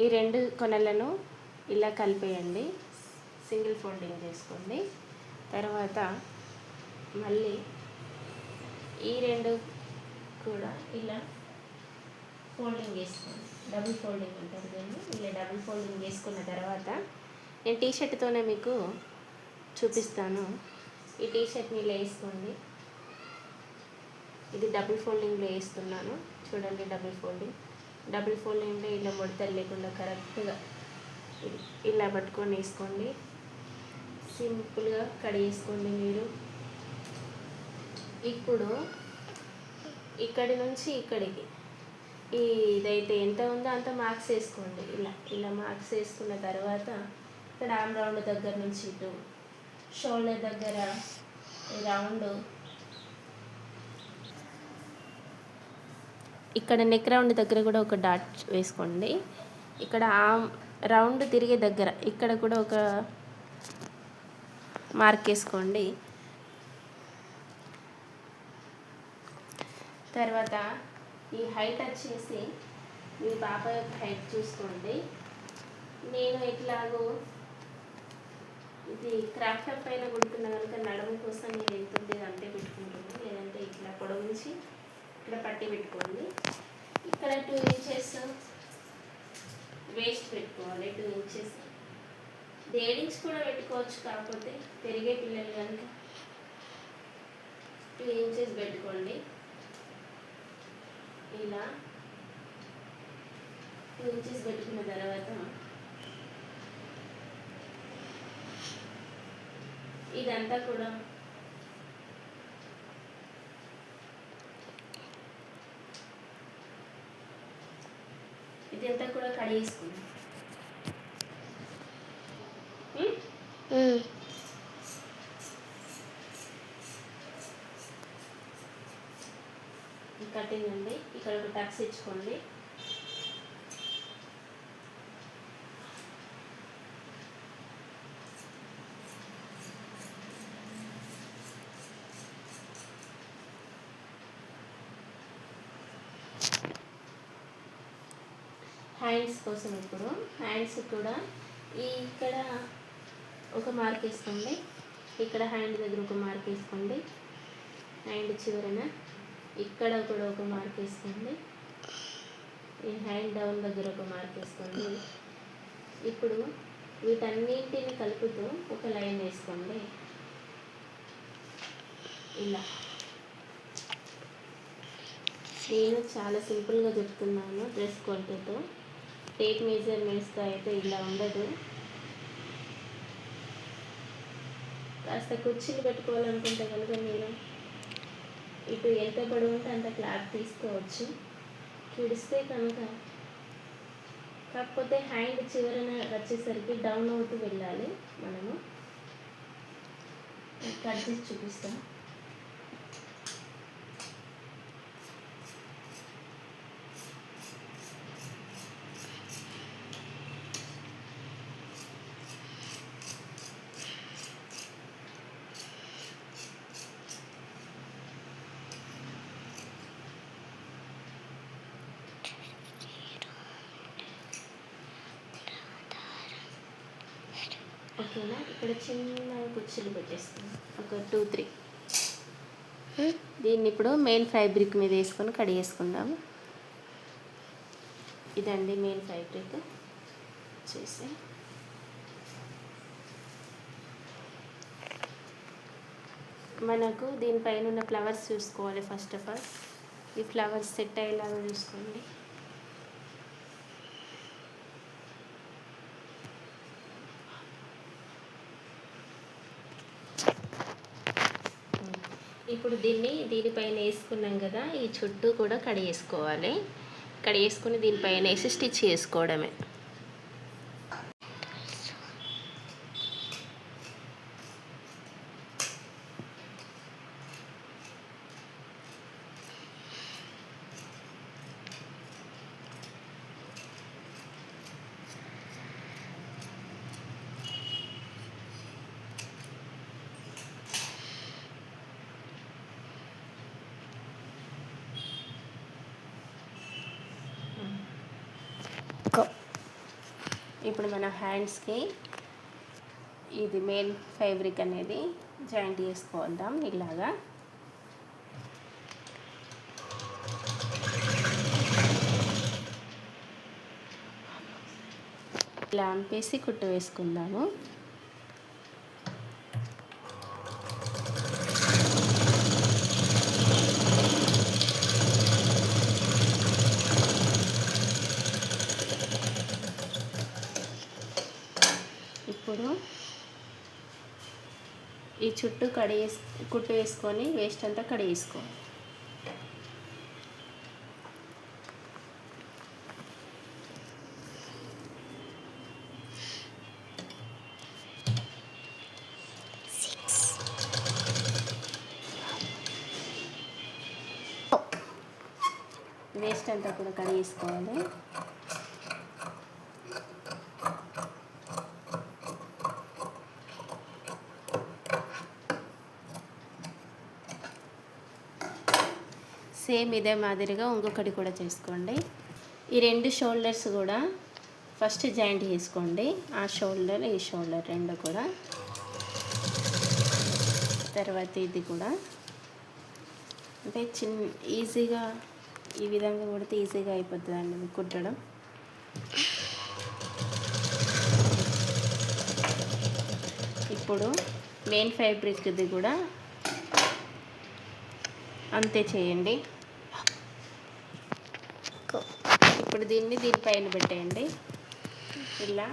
ఈ రెండు కొనలను ఇలా కలిపేయండి, సింగిల్ ఫోల్డింగ్ చేసుకోండి. తర్వాత మళ్ళీ ఈ రెండు కూడా ఇలా ఫోల్డింగ్ వేసుకోండి, డబుల్ ఫోల్డింగ్ అంటారు దీన్ని. ఇలా డబుల్ ఫోల్డింగ్ వేసుకున్న తర్వాత నేను టీషర్ట్తోనే మీకు చూపిస్తాను. ఈ టీషర్ట్ని ఇలా వేసుకోండి. ఇది డబుల్ ఫోల్డింగ్లో వేస్తున్నాను చూడండి. డబుల్ ఫోల్డింగ్లో ఇలా ముడతలు లేకుండా కరెక్ట్గా ఇలా పట్టుకొని వేసుకోండి. సింపుల్గా కడిగేసుకోండి మీరు. ఇప్పుడు ఇక్కడి నుంచి ఇక్కడికి ఇదైతే ఎంత ఉందో అంత మార్క్స్ వేసుకోండి. ఇలా మార్క్స్ వేసుకున్న తర్వాత ఇక్కడ ఆర్మ్ రౌండ్ దగ్గర నుంచి ఇటు షోల్డర్ దగ్గర రౌండ్, ఇక్కడ నెక్ రౌండ్ దగ్గర కూడా ఒక డాట్ వేసుకోండి. ఇక్కడ ఆర్మ్ రౌండ్ తిరిగే దగ్గర ఇక్కడ కూడా ఒక మార్క్ వేసుకోండి. తర్వాత ఈ హైట్ వచ్చేసి మీ పాప యొక్క హైట్ చూసుకోండి. నేను ఇట్లాగో ఇది క్రాఫ్ట్ టాప్ పైన కుడుతున్నా కనుక నడుము కోసం నేను ఎంత ఉంది అంతే పెట్టుకుంటున్నాను. లేదంటే ఇట్లా పొడవుంచి ఇక్కడ పట్టి పెట్టుకోండి. ఇక్కడ 2 ఇంచెస్ వేస్ట్ పెట్టుకోవాలి. 2 ఇంచెస్ డేడింగ్స్ కూడా పెట్టుకోవచ్చు, కాకపోతే పెరిగే పిల్లలు కనుక 2 ఇంచెస్ పెట్టుకోండి. ఇలా 2 ఇంచెస్ పెట్టుకున్న తర్వాత ఇదంతా కూడా ఇదంతా కూడా కడిగేసుకుందాం. కటింగ్ అండి. ఇక్కడ ఒక టక్స్ ఇచ్చుకోండి. హ్యాండ్స్ కోసం ఇప్పుడు హ్యాండ్స్ కూడా ఇక్కడ ఒక మార్క్ వేసుకోండి. ఇక్కడ హ్యాండ్ దగ్గర ఒక మార్క్ వేసుకోండి. హ్యాండ్ చివరన ఇక్కడ కూడా ఒక మార్క్ వేసుకోండి. ఈ హ్యాండ్ డౌన్ దగ్గర ఒక మార్క్ వేసుకోండి. ఇప్పుడు వీటన్నింటిని కలుపుతూ ఒక లైన్ వేసుకోండి. ఇలా నేను చాలా సింపుల్గా చెప్తున్నాను. డ్రెస్ కొలతతో టేప్ మెజర్మెంట్స్తో అయితే ఇలా ఉండదు. కాస్త కుర్చీలు పెట్టుకోవాలనుకుంటే కనుక మీరు ఇటు ఎంత పొడవు ఉంటే అంత క్లాత్ తీసుకోవచ్చు. కిడిస్తే కనుక కాకపోతే హ్యాండ్ చివరన వచ్చేసరికి డౌన్ అవుతూ వెళ్ళాలి. మనము కట్ చేసి చూపిస్తాం. ఓకేనా? ఇక్కడ చిన్న కుర్చీలు పెట్టేస్తాం, ఒక 2-3. దీన్ని ఇప్పుడు మెయిన్ ఫ్యాబ్రిక్ మీద వేసుకొని కడిగేసుకుందాము. ఇదండి మెయిన్ ఫ్యాబ్రిక్ చేసి మనకు దీనిపైన ఉన్న ఫ్లవర్స్ చూసుకోవాలి. ఫస్ట్ ఆఫ్ ఆల్ ఈ ఫ్లవర్స్ సెట్ అయ్యేలాగా చూసుకోండి. ఇప్పుడు దీనిపైన వేసుకున్నాం కదా, ఈ చుట్టూ కూడా కడిగేసుకోవాలి. కడిగేసుకుని దీనిపైన వేసి స్టిచ్ చేసుకోవడమే. ఇప్పుడు మన హ్యాండ్స్కి ఇది మెయిన్ ఫ్యాబ్రిక్ అనేది జాయింట్ చేసుకోవద్దాం. ఇలాగా ఇలా అంపేసి కుట్టు వేసుకుందాము. ఇప్పుడు ఈ చుట్టూ కుట్టు వేసుకొని వేస్ట్ అంతా కడిగేసుకోవాలి. వేస్ట్ అంతా కూడా కడిగేసుకోవాలి. సేమ్ ఇదే మాదిరిగా ఇంకొకటి కూడా చేసుకోండి. ఈ 2 షోల్డర్స్ కూడా ఫస్ట్ జాయింట్ చేసుకోండి. ఆ షోల్డర్ ఈ షోల్డర్ 2 కూడా. తర్వాత ఇది కూడా అంటే ఈజీగా ఈ విధంగా కొడితే ఈజీగా అయిపోతుందండి మీకు కుట్టడం. ఇప్పుడు మెయిన్ ఫ్యాబ్రిక్ ఇది కూడా అంతే చేయండి. ఇప్పుడు దీనిపైన పెట్టేయండి. ఇలా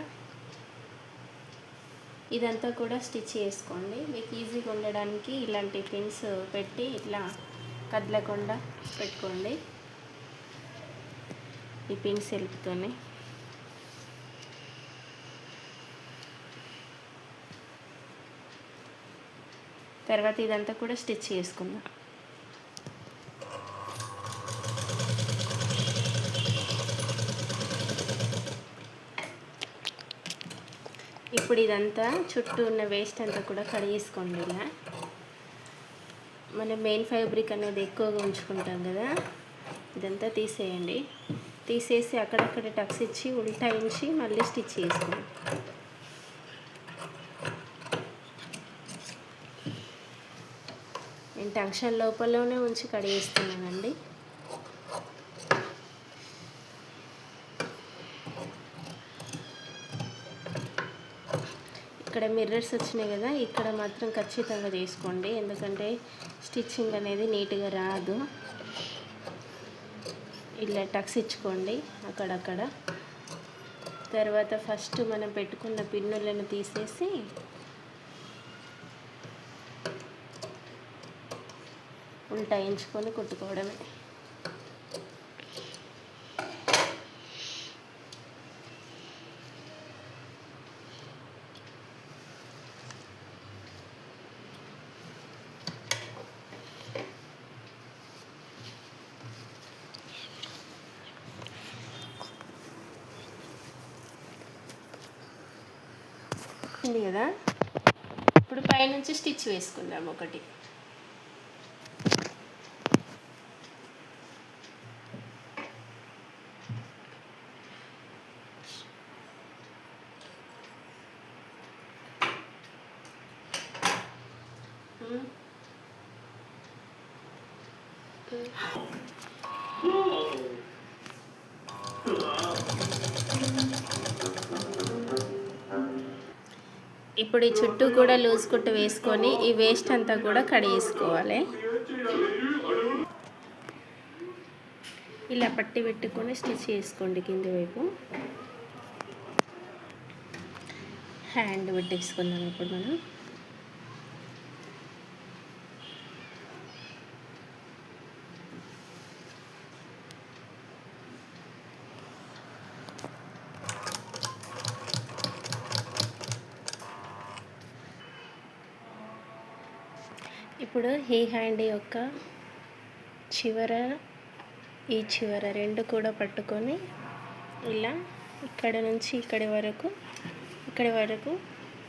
ఇదంతా కూడా స్టిచ్ చేసుకోండి. మీకు ఈజీగా ఉండడానికి ఇలాంటి పిన్స్ పెట్టి ఇట్లా కదలకుండా పెట్టుకోండి. ఈ పిన్స్ హెల్ప్తోనే తర్వాత ఇదంతా కూడా స్టిచ్ చేసుకుందాం. ఇప్పుడు ఇదంతా చుట్టూ ఉన్న వేస్ట్ అంతా కూడా కడిగేసుకోండి. ఇలా మనం మెయిన్ ఫ్యాబ్రిక్ అనేది ఎక్కువగా ఉంచుకుంటాం కదా, ఇదంతా తీసేయండి. తీసేసి అక్కడక్కడ టక్స్ ఇచ్చి ఉల్టాయించి మళ్ళీ స్టిచ్ చేసుకోండి. నేను టంక్షన్ లోపలనే ఉంచి కడిగేస్తున్నానండి. ఇక్కడ మిర్రర్స్ వచ్చినాయి కదా, ఇక్కడ మాత్రం ఖచ్చితంగా చేసుకోండి. ఎందుకంటే స్టిచ్చింగ్ అనేది నీట్గా రాదు. ఇలా టక్స్ ఇచ్చుకోండి అక్కడక్కడ. తర్వాత ఫస్ట్ మనం పెట్టుకున్న పిన్నులను తీసేసి ఉల్టాయించుకొని కుట్టుకోవడమే. ఉంది కదా, ఇప్పుడు పైనుంచి స్టిచ్ వేసుకుందాం ఒకటి. ఇప్పుడు ఈ చుట్టూ కూడా లూజ్ కుట్టు వేసుకొని ఈ వేస్ట్ అంతా కూడా కడిగేసుకోవాలి. ఇలా పట్టి పెట్టుకొని స్టిచ్ చేసుకోండి. కింది వైపు హ్యాండ్ పెట్టేసుకుందాం. ఇప్పుడు మనం ఇప్పుడు ఈ హ్యాండ్ యొక్క చివర ఈ చివర 2 కూడా పట్టుకొని ఇలా ఇక్కడ నుంచి ఇక్కడి వరకు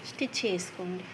స్టిచ్ చేసుకోండి.